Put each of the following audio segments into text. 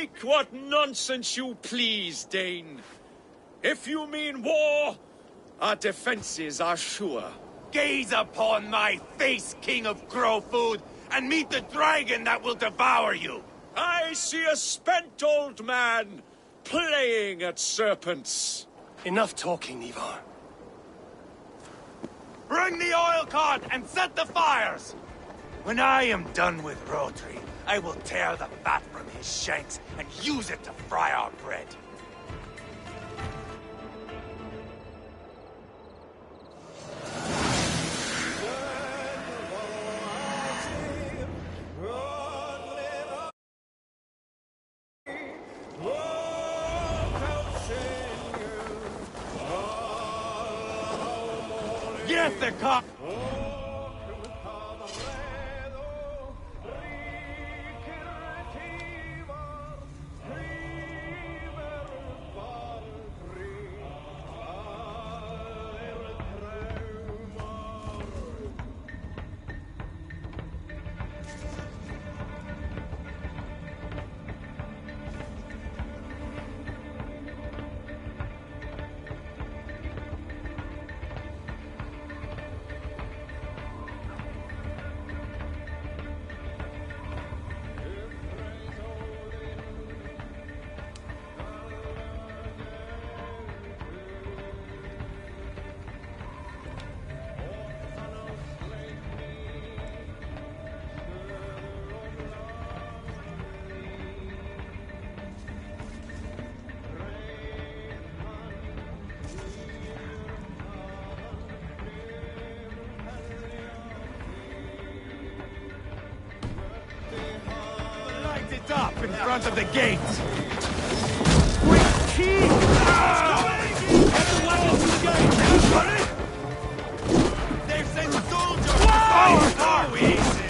Speak what nonsense you please, Dane. If you mean war, our defenses are sure. Gaze upon my face, King of Crow Food, and meet the dragon that will devour you! I see a spent old man playing at serpents. Enough talking, Ivar. Bring the oil cart and set the fires! When I am done with Rotary, I will tear the fat from his shanks and use it to fry our bread. Get the cart! Up in front of the gate! Quick, key! Get the weapons to the gate! They've sent soldiers! Whoa! So easy!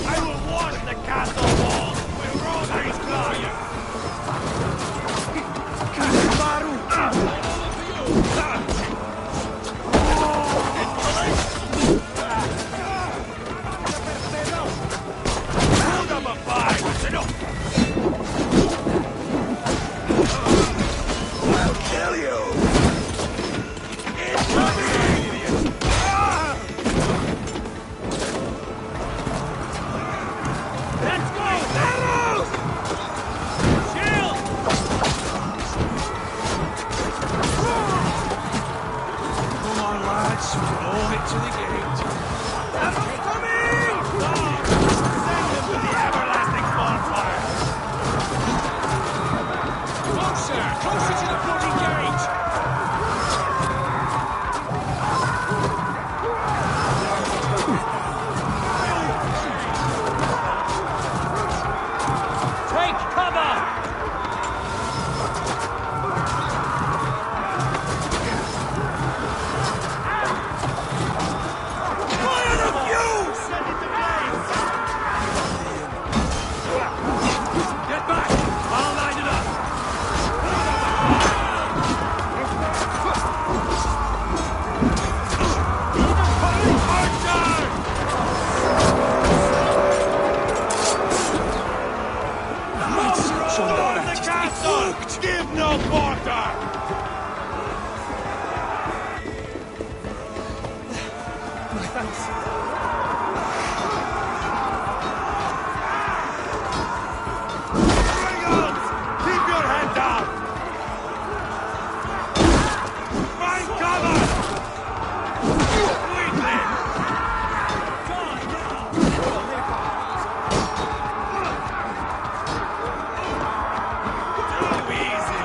I will wash the castle walls with Rosary's blood! Give no quarter! My thanks. Dragons! Keep your head down! Find cover! Weakling! Die now! Too easy!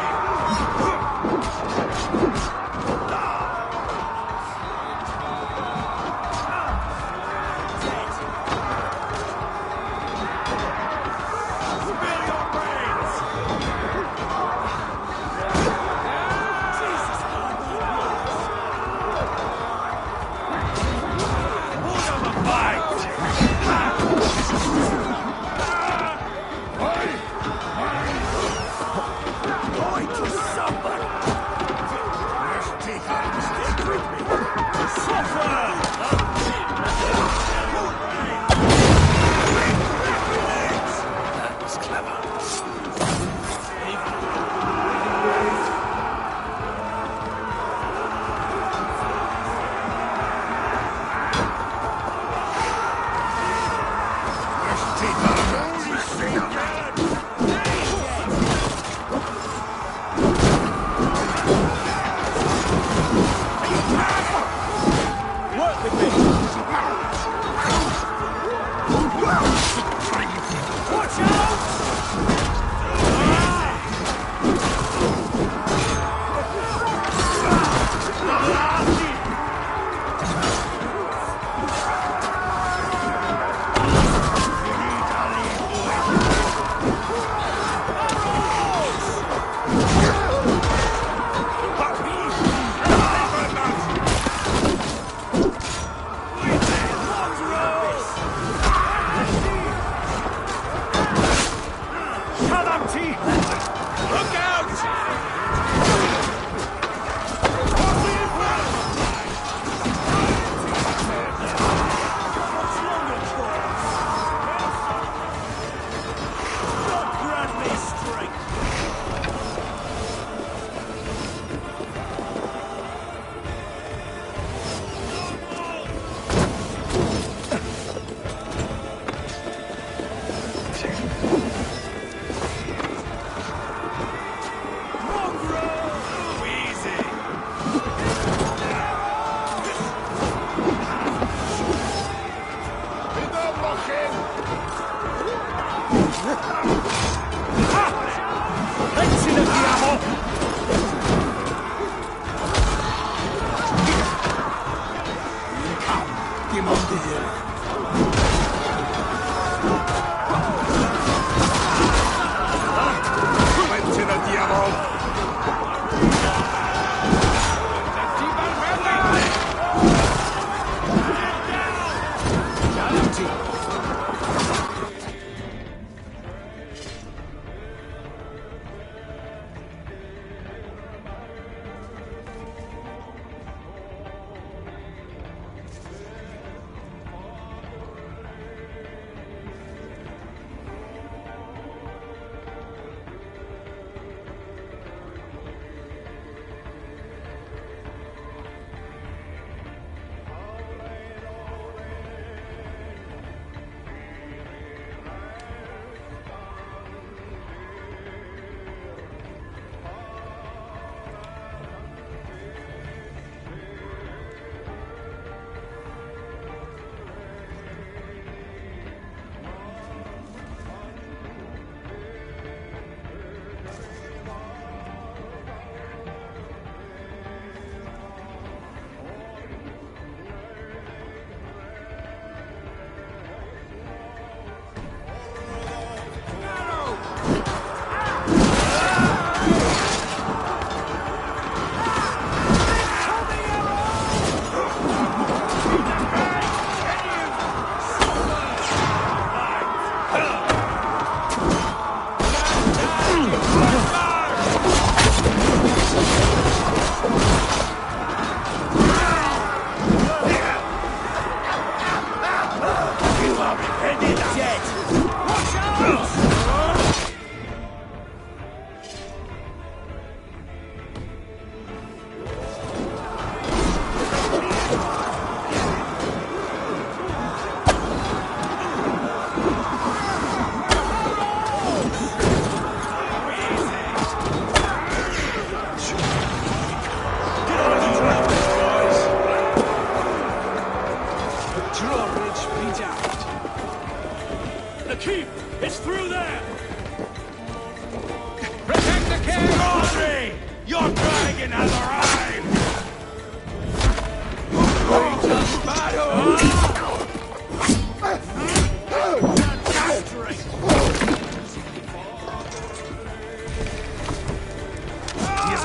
Look out!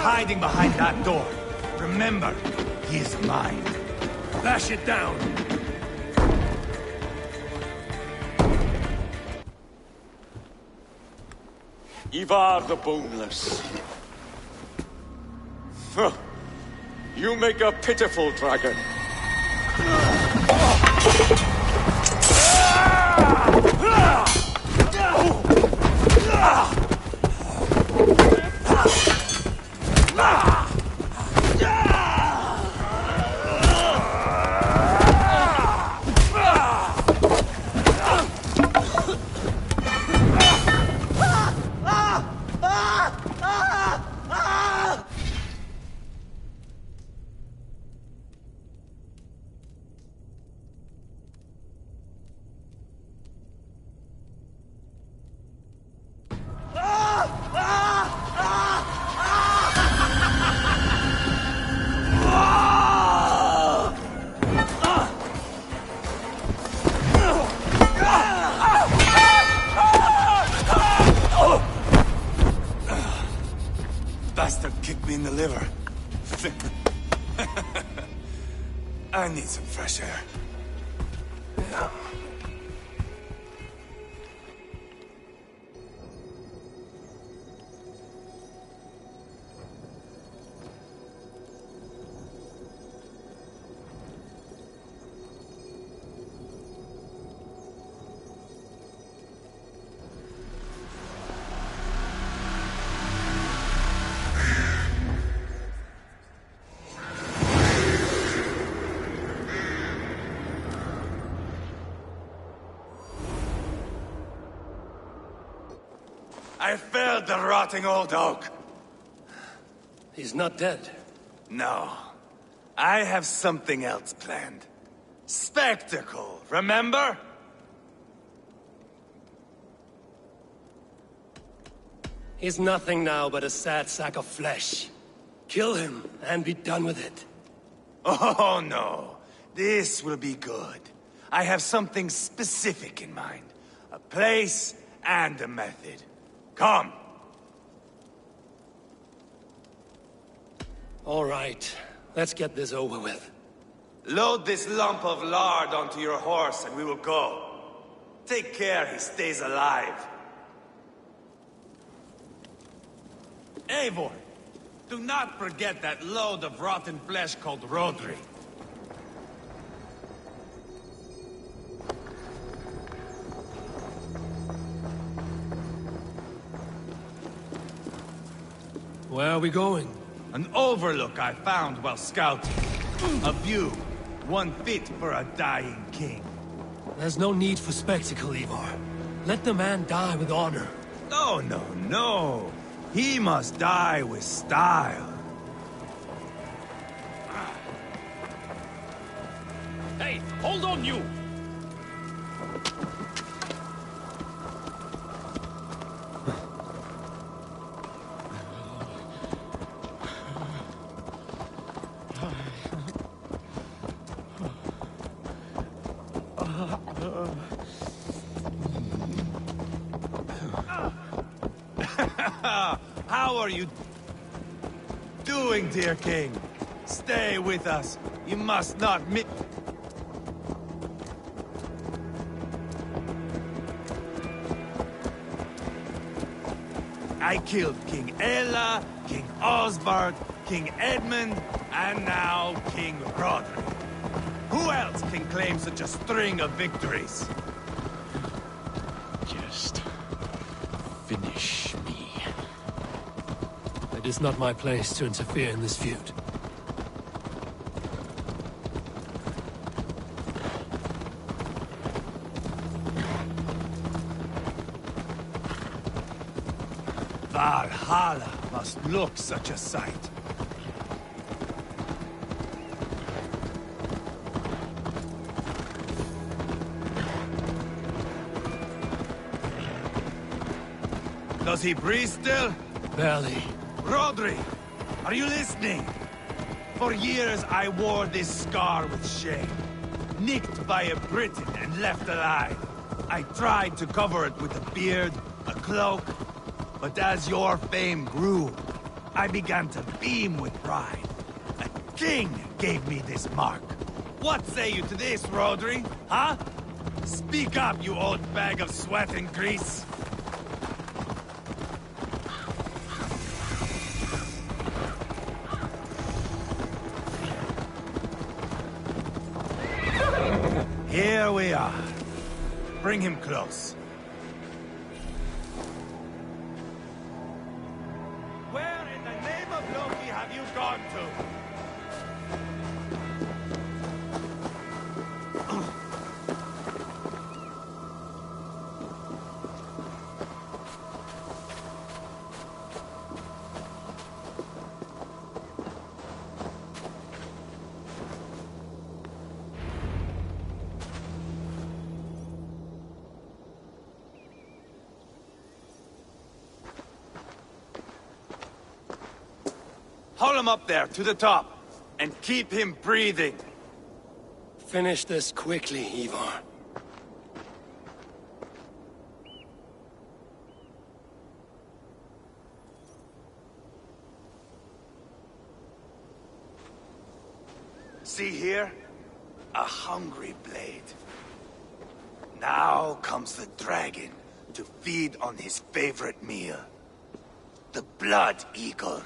Hiding behind that door. Remember, he is mine. Bash it down. Ivar the Boneless. Huh. You make a pitiful dragon. Bastard kicked me in the liver. I need some fresh air. I felled the rotting old oak. He's not dead. No. I have something else planned. Spectacle, remember? He's nothing now but a sad sack of flesh. Kill him and be done with it. Oh, no. This will be good. I have something specific in mind. A place and a method. Come. All right, let's get this over with. Load this lump of lard onto your horse and we will go. Take care he stays alive. Eivor, do not forget that load of rotten flesh called Rodri. Where are we going? An overlook I found while scouting. A view, one fit for a dying king. There's no need for spectacle, Ivar. Let the man die with honor. No, no, no. He must die with style. Hey, hold on, you! How are you doing, dear king? Stay with us. You must not miss. I killed King Ella, King Osbert, King Edmund, and now King Rodri. Who else can claim such a string of victories? Just finish me. It is not my place to interfere in this feud. Valhalla must look such a sight. Does he breathe still? Barely. Rodri, are you listening? For years I wore this scar with shame. Nicked by a Briton and left alive. I tried to cover it with a beard, a cloak, but as your fame grew, I began to beam with pride. A king gave me this mark. What say you to this, Rodri? Huh? Speak up, you old bag of sweat and grease. Here we are. Bring him close. Where in the name of Loki have you gone to? Haul him up there, to the top, and keep him breathing. Finish this quickly, Ivar. See here? A hungry blade. Now comes the dragon to feed on his favorite meal. The blood eagle.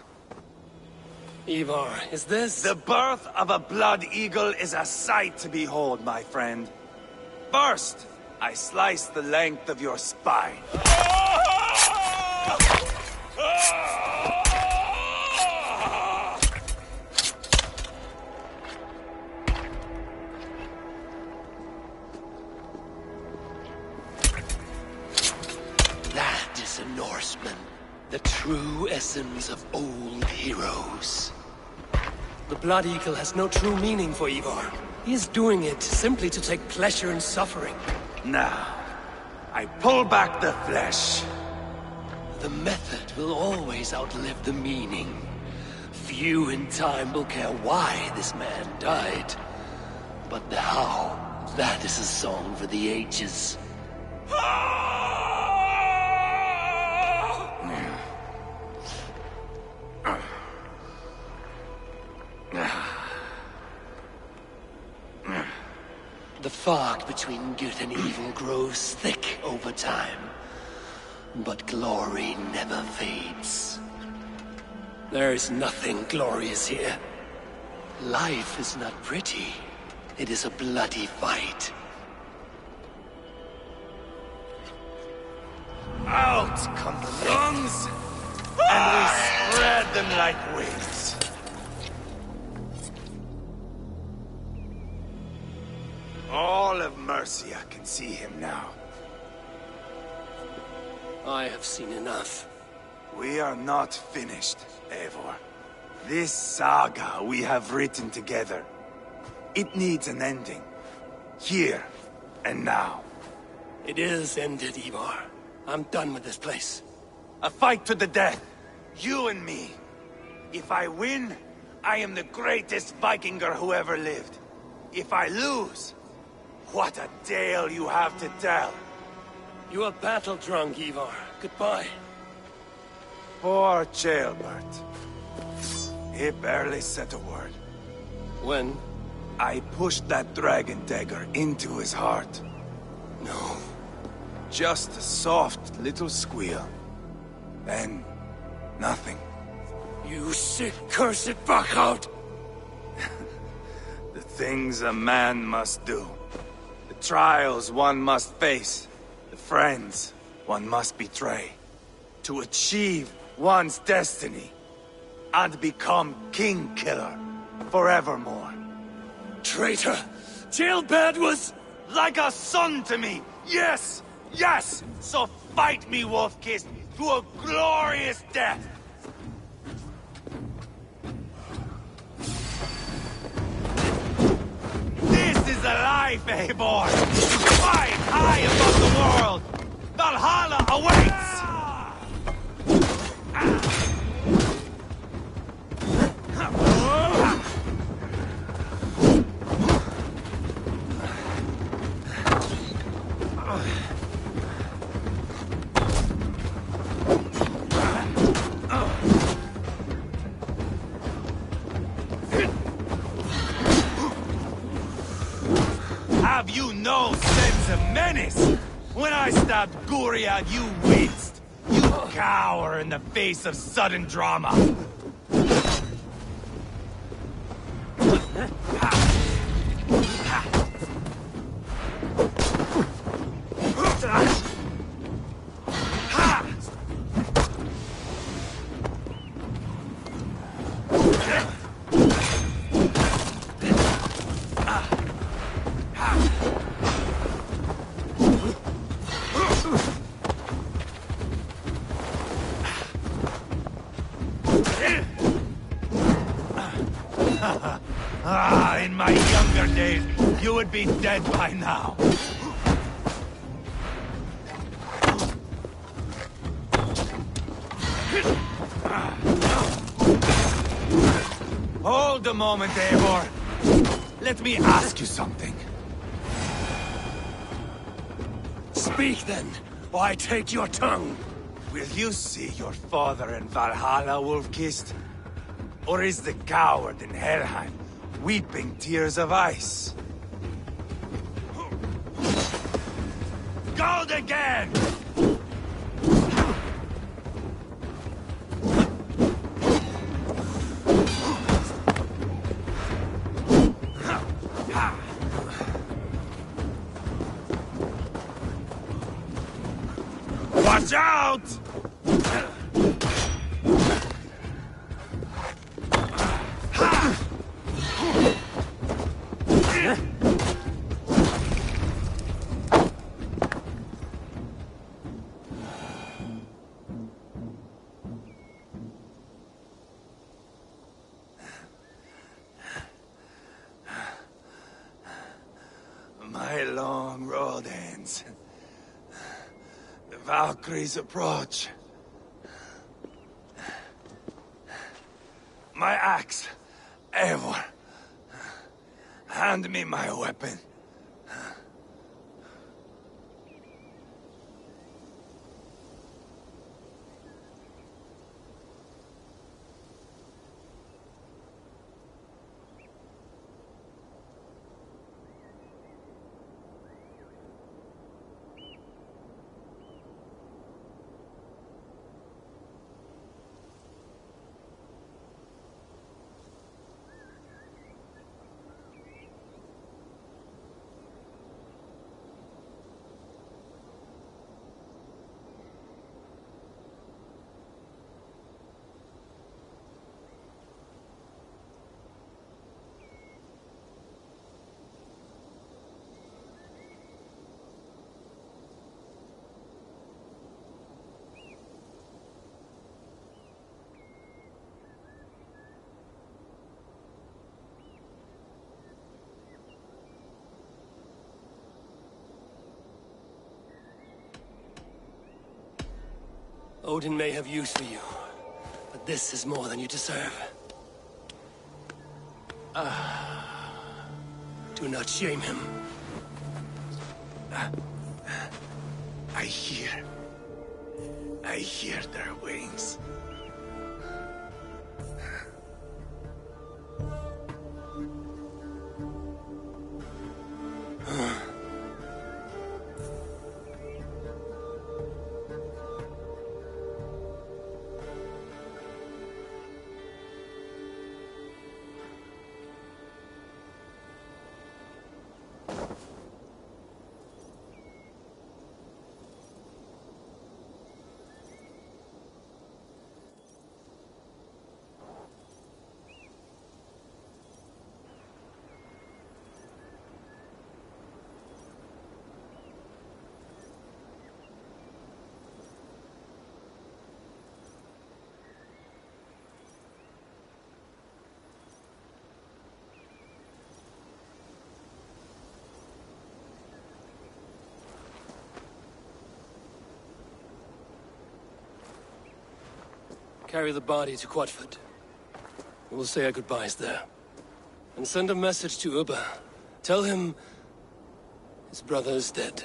Ivar, is this... The birth of a blood eagle is a sight to behold, my friend. First, I slice the length of your spine. That is a Norse horsemen, the true essence of old heroes. The Blood Eagle has no true meaning for Ivar. He is doing it simply to take pleasure in suffering. Now, I pull back the flesh. The method will always outlive the meaning. Few in time will care why this man died. But the how, that is a song for the ages. The fog between good and evil grows thick over time. But glory never fades. There is nothing glorious here. Life is not pretty. It is a bloody fight. Out come the lungs, and we spread them like wings. All of Mercia can see him now. I have seen enough. We are not finished, Eivor. This saga we have written together, it needs an ending. Here and now. It is ended, Ivar. I'm done with this place. A fight to the death. You and me. If I win, I am the greatest Vikinger who ever lived. If I lose, what a tale you have to tell. You are battle-drunk, Ivar. Goodbye. Poor Ceolbert. He barely said a word. When? I pushed that dragon dagger into his heart. No. Just a soft little squeal. Then, nothing. You sick, cursed fuck-out! The things a man must do. The trials one must face. The friends one must betray. To achieve one's destiny. And become king-killer forevermore. Traitor! Ceolbert was... Like a son to me! Yes! Yes! So fight me, Wolf-Kissed, to a glorious death! This is a life, Eivor! Fight high above the world! Valhalla awaits! Have you no sense of menace? When I stabbed Guria, you winced. You cower in the face of sudden drama. In my younger days, you would be dead by now. Hold a moment, Eivor. Let me ask you something. Speak then, or I take your tongue. Will you see your father in Valhalla, Wolf-Kissed? Or is the coward in Helheim weeping tears of ice? Gold again! Watch out! winds. The Valkyries approach. My axe, Eivor. Hand me my weapon. Odin may have use for you, but this is more than you deserve. Do not shame him. I hear their wings. Carry the body to Quatford. We'll say our goodbyes there. And send a message to Ubba. Tell him his brother is dead.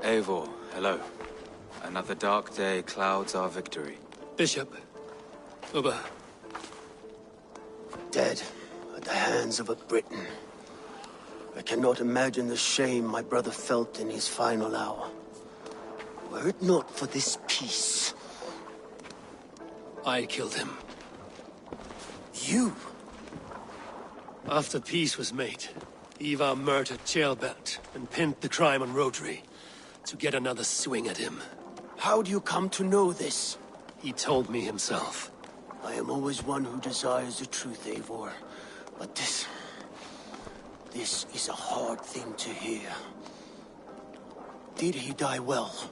Eivor, hello. Another dark day clouds our victory. Bishop. Uber. Dead at the hands of a Briton. I cannot imagine the shame my brother felt in his final hour. Were it not for this peace... I killed him. You? After peace was made, Ivar murdered Ceolbert and pinned the crime on Rhodri to get another swing at him. How do you come to know this? He told me himself. I am always one who desires the truth, Eivor. But this is a hard thing to hear. Did he die well?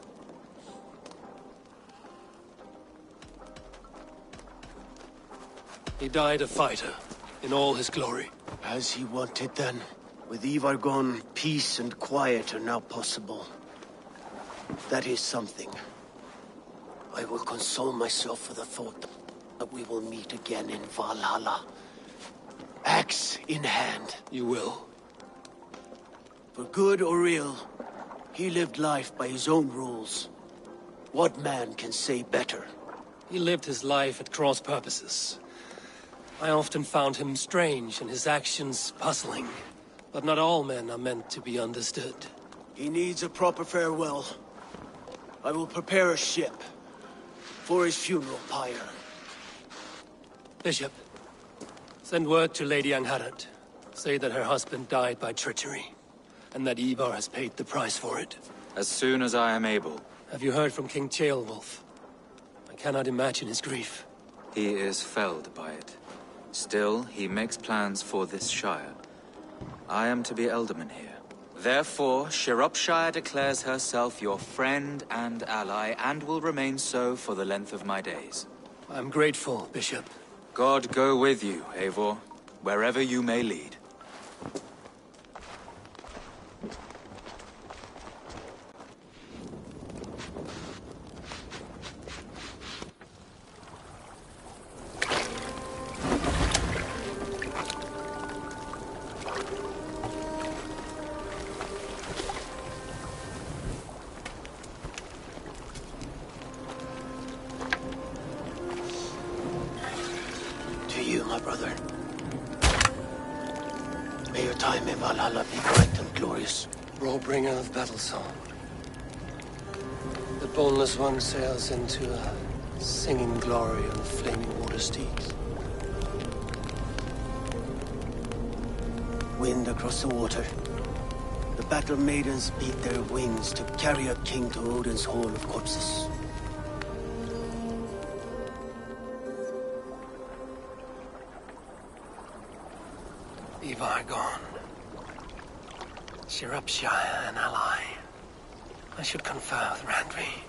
He died a fighter, in all his glory. As he wanted then. With Ivar gone, peace and quiet are now possible. That is something. I will console myself for the thought that we will meet again in Valhalla. Axe in hand. You will. For good or ill, he lived life by his own rules. What man can say better? He lived his life at cross purposes. I often found him strange and his actions puzzling. But not all men are meant to be understood. He needs a proper farewell. I will prepare a ship for his funeral pyre. Bishop, send word to Lady Angharad. Say that her husband died by treachery, and that Ivar has paid the price for it. As soon as I am able. Have you heard from King Ceolwulf? I cannot imagine his grief. He is felled by it. Still, he makes plans for this shire. I am to be Elderman here. Therefore, Shropshire declares herself your friend and ally, and will remain so for the length of my days. I'm grateful, Bishop. God go with you, Eivor, wherever you may lead. To you, my brother. May your time in Valhalla be bright and glorious. Bringer of battle song. The boneless one sails into a singing glory on flaming water steeds. Wind across the water. The battle maidens beat their wings to carry a king to Odin's hall of corpses. Ivar gone. Shropshire an ally. I should confer with Randvi.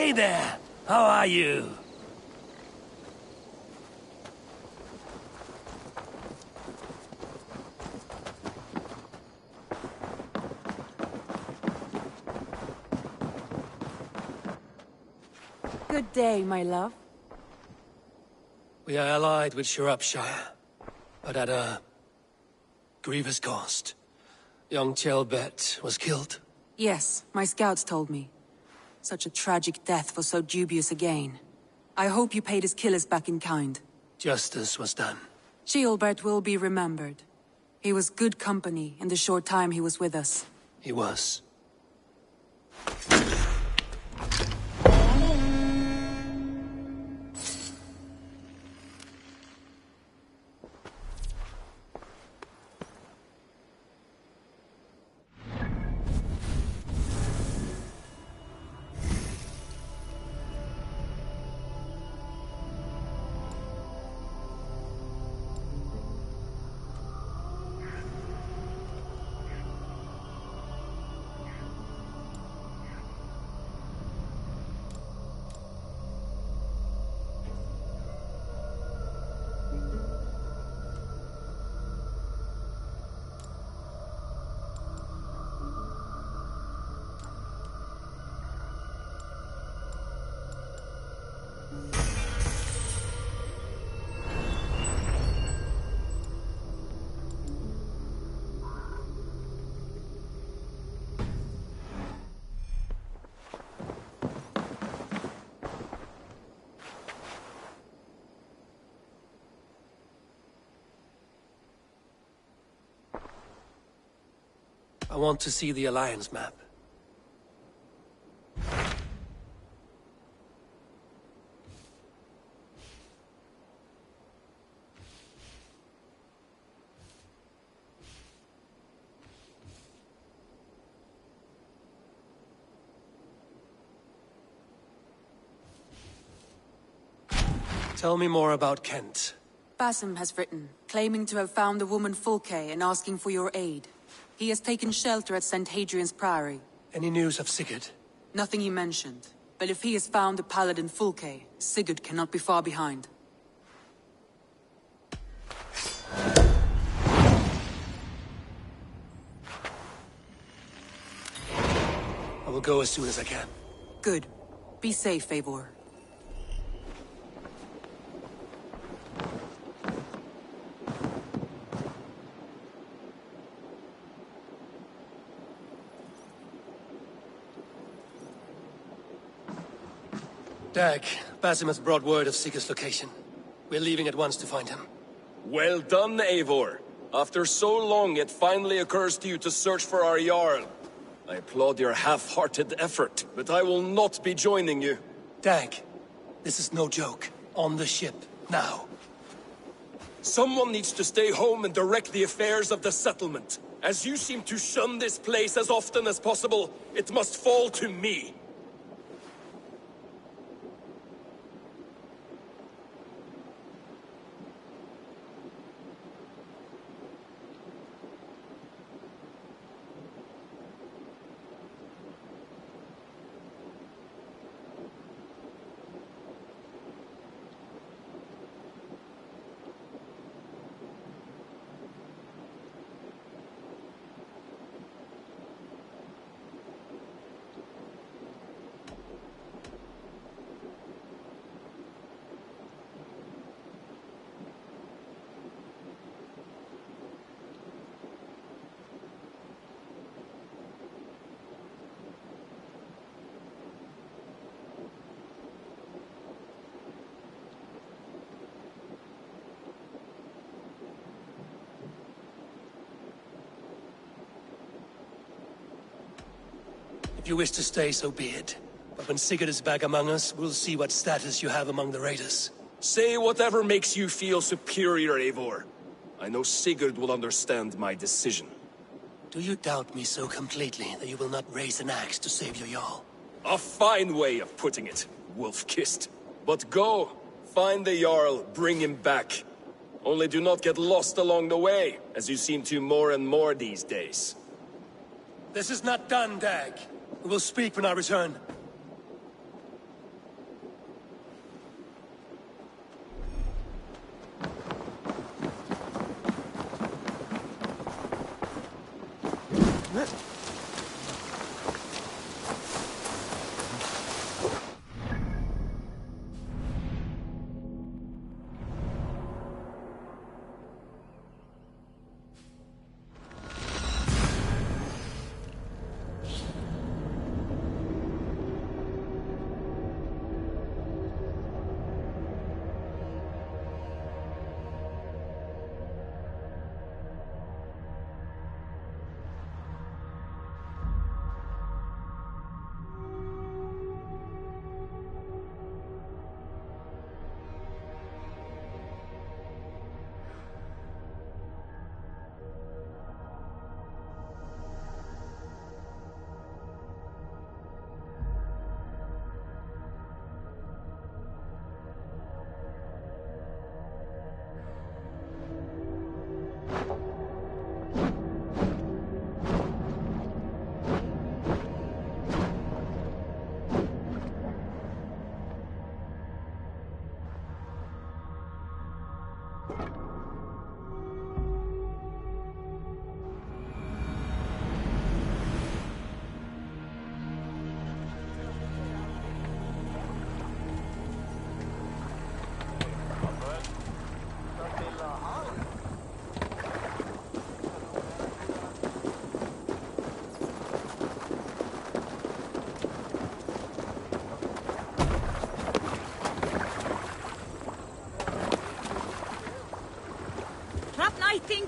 Hey there! How are you? Good day, my love. We are allied with Shropshire, but at a grievous cost. Young Chelbet was killed. Yes, my scouts told me. Such a tragic death for so dubious a gain. I hope you paid his killers back in kind. Justice was done. Ceolbert will be remembered. He was good company in the short time he was with us. He was. I want to see the Alliance map. Tell me more about Kent. Basim has written, claiming to have found the woman Fulke and asking for your aid. He has taken shelter at St. Hadrian's Priory. Any news of Sigurd? Nothing he mentioned. But if he has found the paladin Fulke, Sigurd cannot be far behind. I will go as soon as I can. Good. Be safe, Eivor. Dag, Basim has brought word of Sigurd's location. We're leaving at once to find him. Well done, Eivor. After so long, it finally occurs to you to search for our Jarl. I applaud your half-hearted effort, but I will not be joining you. Dag, this is no joke. On the ship, now. Someone needs to stay home and direct the affairs of the settlement. As you seem to shun this place as often as possible, it must fall to me. If you wish to stay, so be it. But when Sigurd is back among us, we'll see what status you have among the raiders. Say whatever makes you feel superior, Eivor. I know Sigurd will understand my decision. Do you doubt me so completely that you will not raise an axe to save your Jarl? A fine way of putting it, wolf-kissed. But go, find the Jarl, bring him back. Only do not get lost along the way, as you seem to more and more these days. This is not done, Dag. We will speak when I return.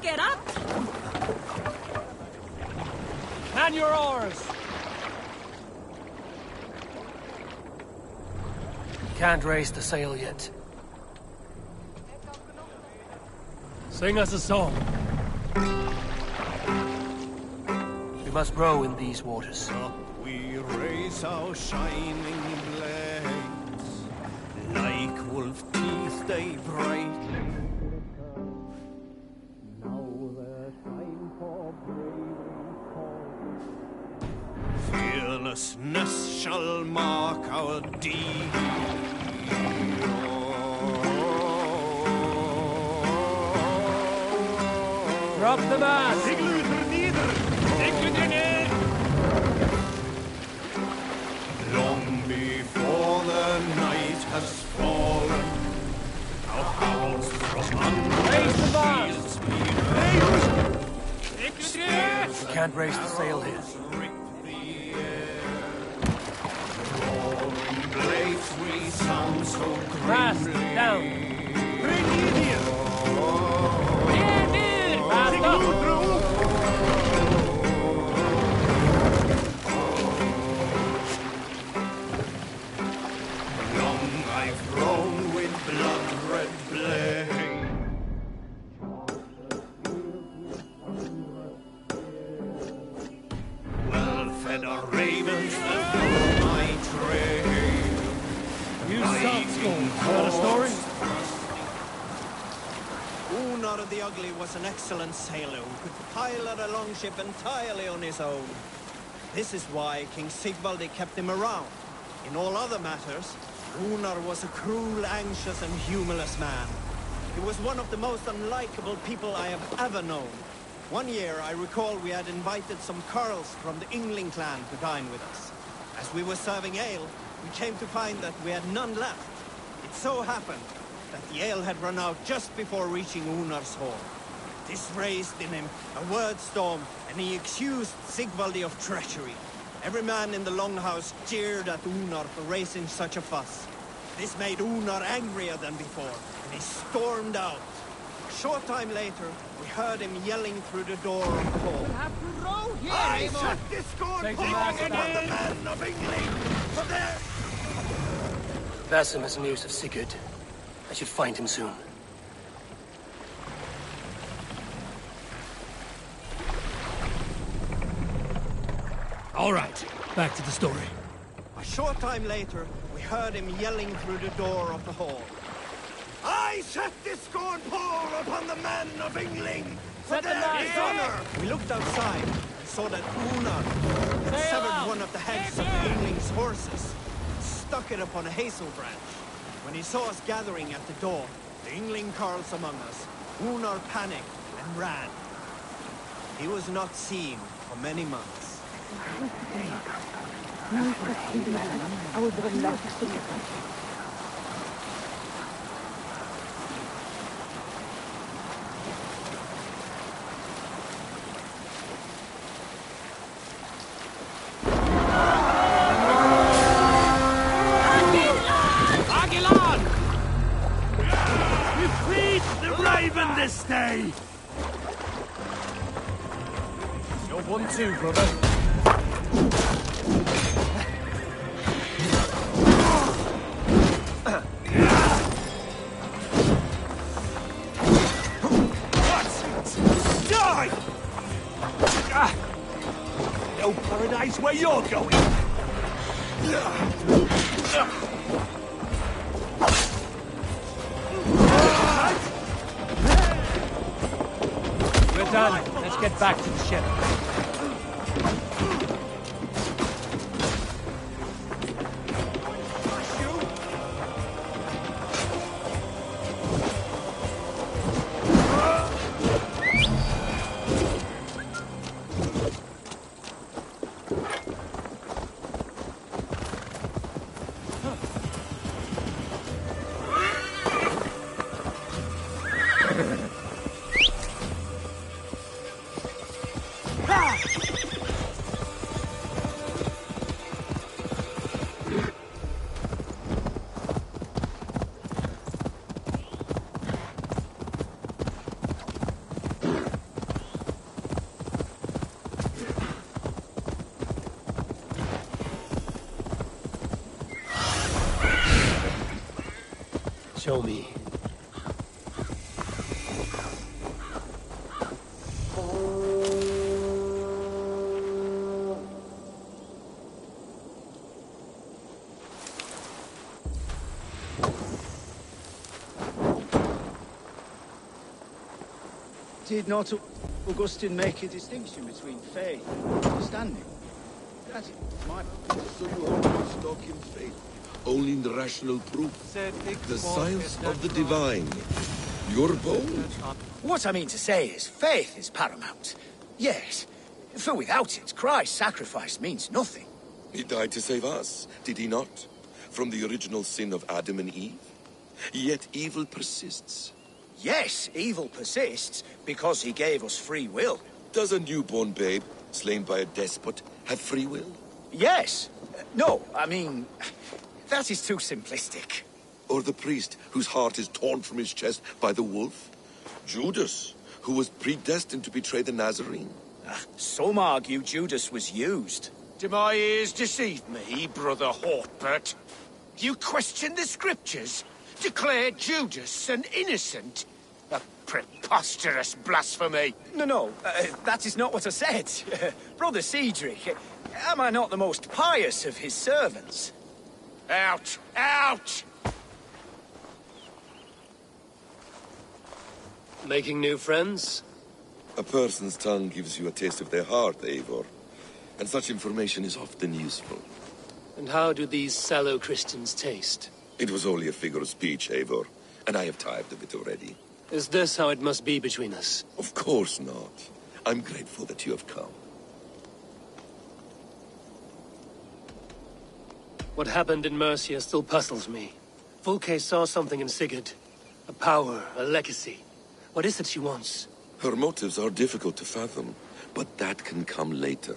Get up! Man your oars! Can't raise the sail yet. Sing us a song. We must row in these waters. Up we raise our shining blades, like wolf teeth they bright. Fearlessness shall mark our deed. Drop the mast! Long before the night has fallen, our howls from Raise the mast! We can't raise the sail here. We sound so Mast grimly. down! Bring in here! Mast up! Long I've grown with blood-red blade. Well-fed are ravens that know my trade. You soft skull. Got a story? Unar the Ugly was an excellent sailor who could pilot a longship entirely on his own. This is why King Sigvaldi kept him around. In all other matters, Unar was a cruel, anxious and humorless man. He was one of the most unlikable people I have ever known. One year, I recall we had invited some Carls from the Yngling clan to dine with us. As we were serving ale, we came to find that we had none left. It so happened that the ale had run out just before reaching Unar's hall. This raised in him a word storm, and he accused Sigvaldi of treachery. Every man in the longhouse jeered at Unar for raising such a fuss. This made Unar angrier than before, and he stormed out. A short time later, we heard him yelling through the door of the hall. Have to row here, I Eamon. set this scorn Take the upon mast the down. men of England. For their Vassum has news of Sigurd. I should find him soon. All right, back to the story. A short time later, we heard him yelling through the door of the hall. I set this scorn pall upon the men of England. For Set the their mast. dishonor. We looked outside and saw that Unar had Sail severed out. one of the heads of the Engling's horses and stuck it upon a hazel branch. When he saw us gathering at the door, the Yngling carls among us, Unar panicked and ran. He was not seen for many months. We freed the Raven this day! You're one too, brother. Die! No paradise where you're going! We're done. Let's get back to the ship. Show me. Did not Augustine make a distinction between faith and understanding? That is my... So you hold stock in faith, only in the rational proof, the science of the divine. You're bold. What I mean to say is, faith is paramount. Yes, for without it, Christ's sacrifice means nothing. He died to save us, did he not? From the original sin of Adam and Eve? Yet evil persists. Yes, evil persists because he gave us free will. Does a newborn babe, slain by a despot, have free will? Yes. No, I mean, that is too simplistic. Or the priest whose heart is torn from his chest by the wolf? Judas, who was predestined to betray the Nazarene? Some argue Judas was used. Do my ears deceive me, Brother Hortbert? You question the scriptures? Declare Judas an innocent? A preposterous blasphemy! No, that is not what I said. Brother Cedric, am I not the most pious of his servants? Out! Out! Making new friends? A person's tongue gives you a taste of their heart, Eivor. And such information is often useful. And how do these sallow Christians taste? It was only a figure of speech, Eivor, and I have tired of it already. Is this how it must be between us? Of course not. I'm grateful that you have come. What happened in Mercia still puzzles me. Fulke saw something in Sigurd. A power, a legacy. What is it she wants? Her motives are difficult to fathom, but that can come later.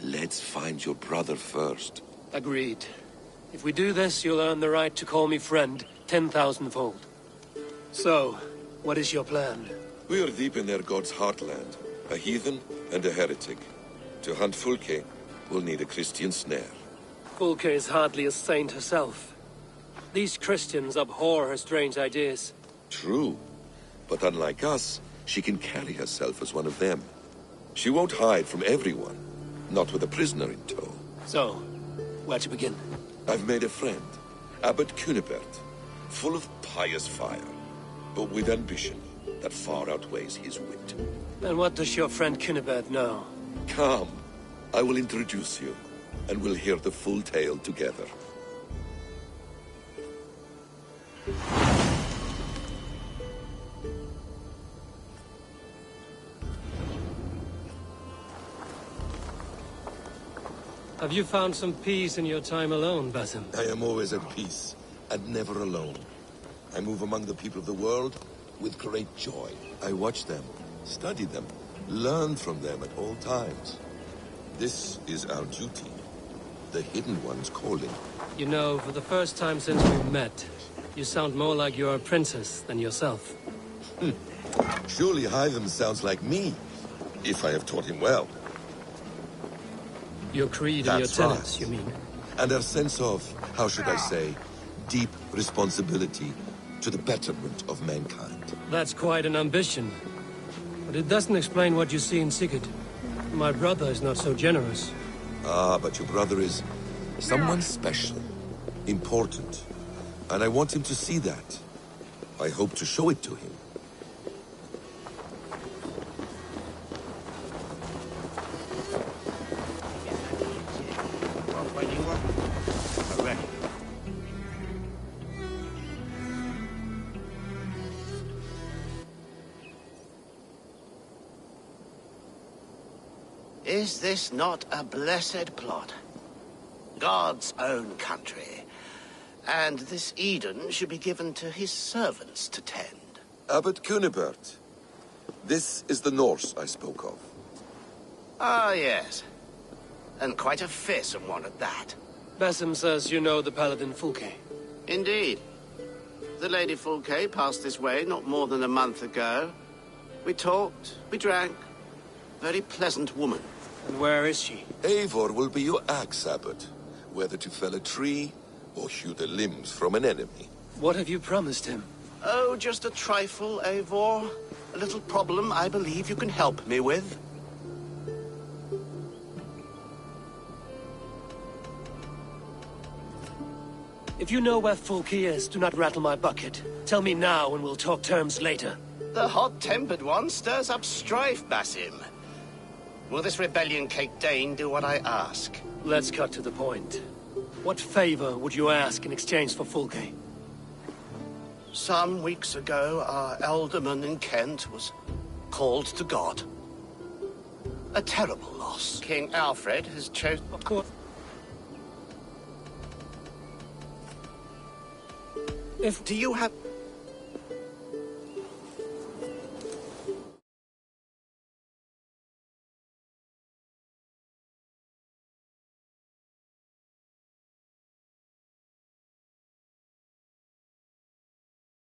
Let's find your brother first. Agreed. If we do this, you'll earn the right to call me friend 10,000-fold. So, what is your plan? We are deep in their god's heartland. A heathen and a heretic. To hunt Fulke, we'll need a Christian snare. Fulke is hardly a saint herself. These Christians abhor her strange ideas. True. But unlike us, she can carry herself as one of them. She won't hide from everyone. Not with a prisoner in tow. So, where to begin? I've made a friend, Abbot Cunibert, full of pious fire, but with ambition that far outweighs his wit. And what does your friend Cunibert know? Come, I will introduce you, and we'll hear the full tale together. Have you found some peace in your time alone, Basim? I am always at peace, and never alone. I move among the people of the world with great joy. I watch them, study them, learn from them at all times. This is our duty. The Hidden One's calling. You know, for the first time since we met, you sound more like you're a princess than yourself. Surely Hytham sounds like me, if I have taught him well. Your creed and your That's tenets, right. you mean? And our sense of, how should I say, deep responsibility to the betterment of mankind. That's quite an ambition. But it doesn't explain what you see in Sigurd. My brother is not so generous. Ah, but your brother is someone special, important. And I want him to see that. I hope to show it to him. Is this not a blessed plot? God's own country. And this Eden should be given to his servants to tend. Abbot Cunibert. This is the Norse I spoke of. Ah, yes. And quite a fearsome one at that. Basim says you know the paladin Fulke. Indeed. The Lady Fulke passed this way not more than a month ago. We talked, we drank. Very pleasant woman. And where is she? Eivor will be your axe, Abbot. Whether to fell a tree, or hew the limbs from an enemy. What have you promised him? Oh, just a trifle, Eivor. A little problem I believe you can help me with. If you know where Fulke is, do not rattle my bucket. Tell me now and we'll talk terms later. The hot-tempered one stirs up strife, Basim. Will this rebellion Cape Dane do what I ask? Let's cut to the point. What favor would you ask in exchange for Fulke? Some weeks ago, our alderman in Kent was called to God. A terrible loss. King Alfred has chosen... Of course. Do you have...